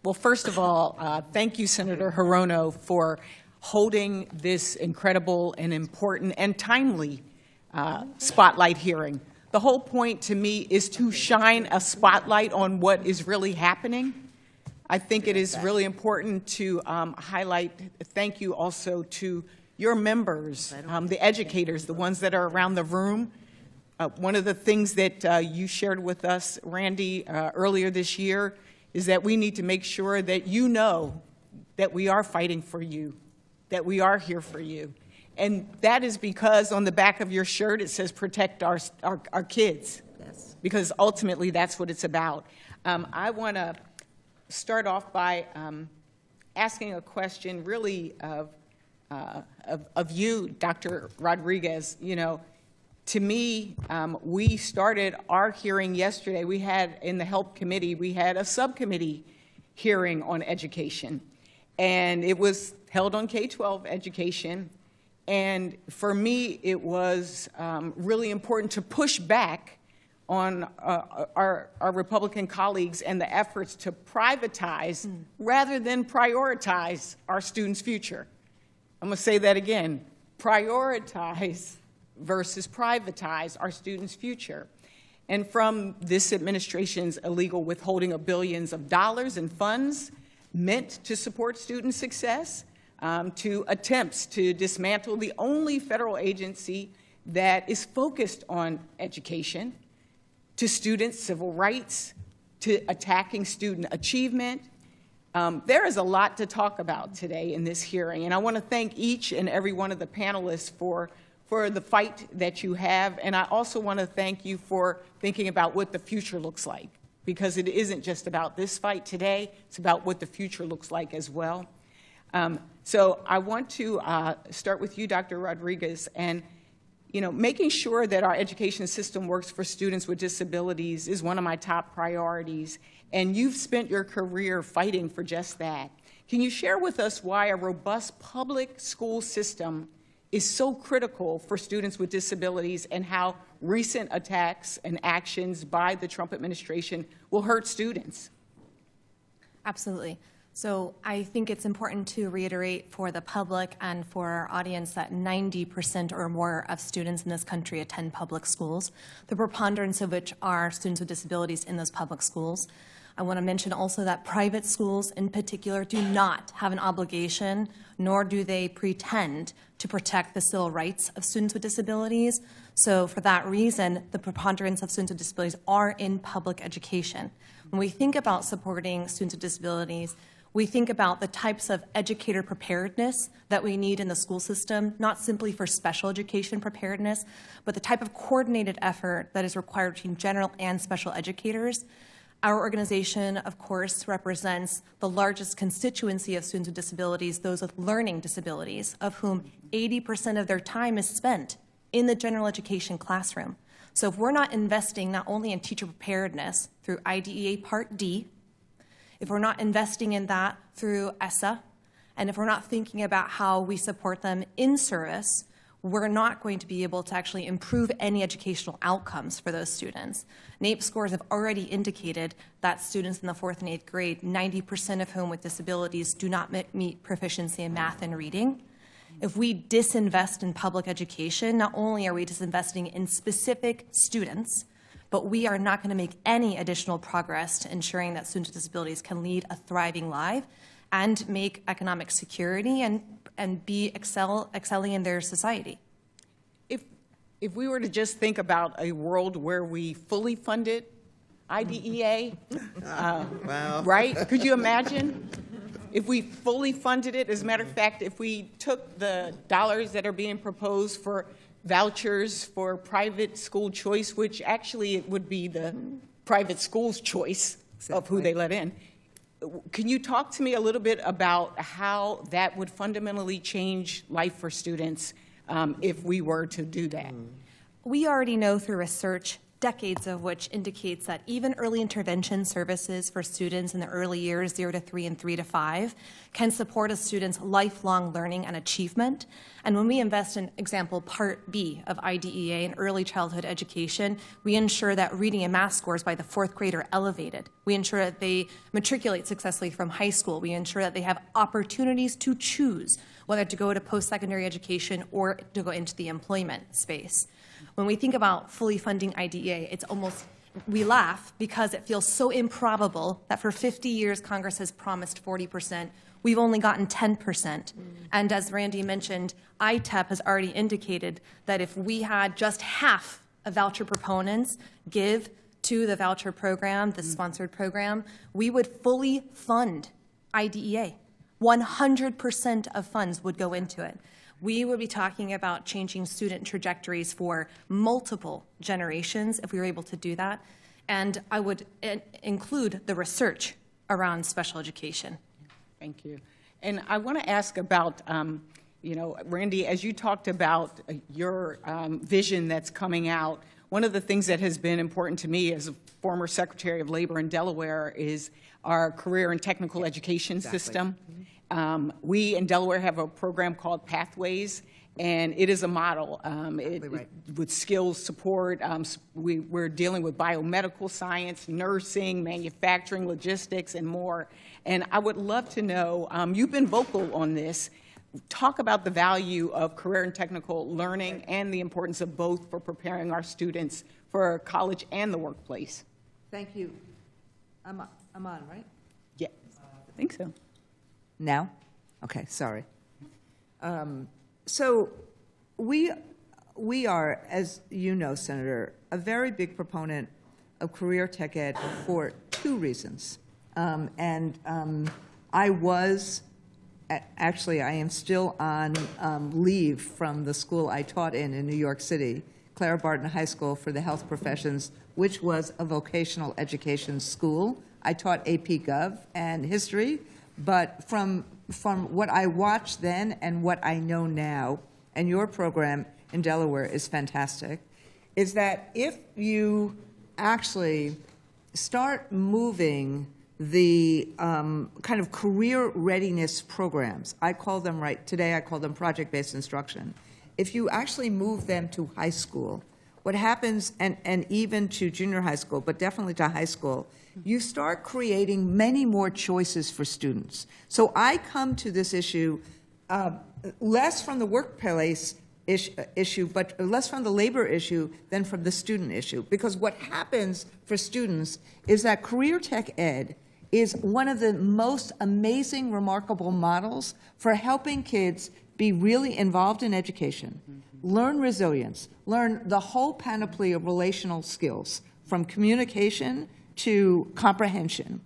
Well, first of all, thank you, Senator Hirono, for holding this incredible and important and timely spotlight hearing. The whole point to me is to shine a spotlight on what is really happening. I think it is really important to highlight, thank you also to your members, the educators, the ones that are around the room. One of the things that you shared with us, Randy, earlier this year is that we need to make sure that you know that we are fighting for you, that we are here for you. And that is because on the back of your shirt it says protect our kids, yes. Because ultimately that's what it's about. I want to start off by asking a question really of you, Dr. Rodriguez. You know, to me, we started our hearing yesterday. We had, in the Help Committee, we had a subcommittee hearing on education. And it was held on K-12 education. And for me, it was really important to push back on our Republican colleagues and the efforts to privatize rather than prioritize our students' future. I'm going to say that again. Prioritize versus privatize our students' future. And from this administration's illegal withholding of billions of dollars in funds meant to support student success, to attempts to dismantle the only federal agency that is focused on education, to students' civil rights, to attacking student achievement. There is a lot to talk about today in this hearing, and I want to thank each and every one of the panelists for the fight that you have, and I also want to thank you for thinking about what the future looks like, because it isn't just about this fight today, it's about what the future looks like as well. So I want to start with you, Dr. Rodriguez, and making sure that our education system works for students with disabilities is one of my top priorities, and you've spent your career fighting for just that. Can you share with us why a robust public school system is so critical for students with disabilities and how recent attacks and actions by the Trump administration will hurt students? Absolutely. So I think it's important to reiterate for the public and for our audience that 90% or more of students in this country attend public schools, the preponderance of which are students with disabilities in those public schools. I want to mention also that private schools in particular do not have an obligation, nor do they pretend to protect the civil rights of students with disabilities. So for that reason, the preponderance of students with disabilities are in public education. When we think about supporting students with disabilities, we think about the types of educator preparedness that we need in the school system, not simply for special education preparedness, but the type of coordinated effort that is required between general and special educators. Our organization, of course, represents the largest constituency of students with disabilities, those with learning disabilities, of whom 80% of their time is spent in the general education classroom. So if we're not investing not only in teacher preparedness through IDEA Part D, if we're not investing in that through ESSA, and if we're not thinking about how we support them in service, we're not going to be able to actually improve any educational outcomes for those students. NAEP scores have already indicated that students in the 4th and 8th grade, 90% of whom with disabilities do not meet proficiency in math and reading. If we disinvest in public education, not only are we disinvesting in specific students, but we are not going to make any additional progress to ensuring that students with disabilities can lead a thriving life and make economic security and be excelling in their society. If we were to just think about a world where we fully funded IDEA, wow. Right? Could you imagine? If we fully funded it, as a matter of fact, if we took the dollars that are being proposed for vouchers for private school choice, which actually it would be the private school's choice of who they let in. Can you talk to me a little bit about how that would fundamentally change life for students if we were to do that? We already know through research decades of which indicates that even early intervention services for students in the early years, 0 to 3 and 3 to 5, can support a student's lifelong learning and achievement. And when we invest in, example, Part B of IDEA in early childhood education, we ensure that reading and math scores by the 4th grade are elevated. We ensure that they matriculate successfully from high school. We ensure that they have opportunities to choose whether to go to post-secondary education or to go into the employment space. When we think about fully funding IDEA, it's almost, we laugh because it feels so improbable that for 50 years Congress has promised 40%. We've only gotten 10%. And as Randy mentioned, ITEP has already indicated that if we had just half of voucher proponents give to the voucher program, the sponsored program, we would fully fund IDEA. 100% of funds would go into it. We would be talking about changing student trajectories for multiple generations if we were able to do that. And I would include the research around special education. Thank you. And I want to ask about, Randy, as you talked about your vision that's coming out, one of the things that has been important to me as a former Secretary of Labor in Delaware is our career and technical education system. We in Delaware have a program called Pathways, and it is a model with skills support. We're dealing with biomedical science, nursing, manufacturing, logistics, and more. And I would love to know, you've been vocal on this. Talk about the value of career and technical learning and the importance of both for preparing our students for college and the workplace. Thank you. I'm on, right? Yeah, I think so. Now? Okay, sorry. So we are, as you know, Senator, a very big proponent of career tech ed for 2 reasons. I was, actually, I am still on leave from the school I taught in New York City, Clara Barton High School for the Health Professions, which was a vocational education school. I taught AP Gov and history, but from what I watched then and what I know now, and your program in Delaware is fantastic, is that if you actually start moving the kind of career readiness programs, I call them today I call them project-based instruction. If you actually move them to high school, what happens, and even to junior high school, but definitely to high school, you start creating many more choices for students. So I come to this issue less from the workplace issue, but less from the labor issue than from the student issue. Because what happens for students is that career tech ed is one of the most amazing, remarkable models for helping kids be really involved in education, learn resilience, learn the whole panoply of relational skills, from communication to comprehension,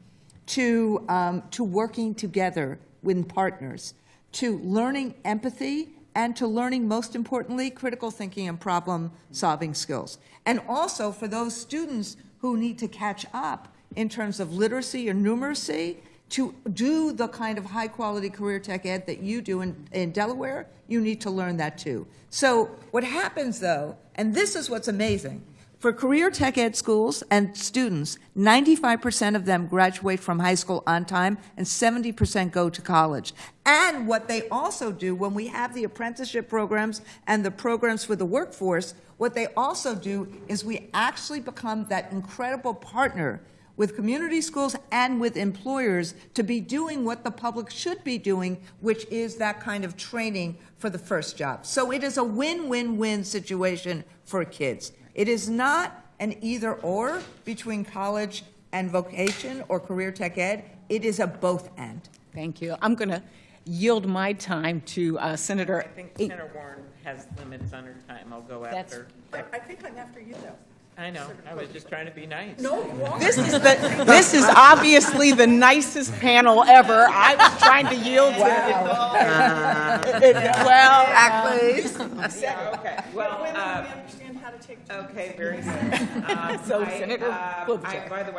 to working together with partners, to learning empathy, and to learning, most importantly, critical thinking and problem-solving skills. And also for those students who need to catch up in terms of literacy or numeracy, to do the kind of high-quality career tech ed that you do in Delaware, you need to learn that too. So what happens, though, and this is what's amazing, for career tech ed schools and students, 95% of them graduate from high school on time, and 70% go to college. And what they also do, when we have the apprenticeship programs and the programs for the workforce, what they also do is we actually become that incredible partner with community schools and with employers to be doing what the public should be doing, which is that kind of training for the first job. So it is a win-win-win situation for kids. It is not an either-or between college and vocation or career tech ed. It is a both-and. Thank you. I'm going to yield my time to Senator. I think Senator Warren has limits on her time. I'll go after. I think I'm after you, though. I know. I was just trying to be nice. No, you are. This is obviously the nicest panel ever. I was trying to yield to Okay. Well, we understand how to take. okay, very good. So, Senator Klobuchar. by the way,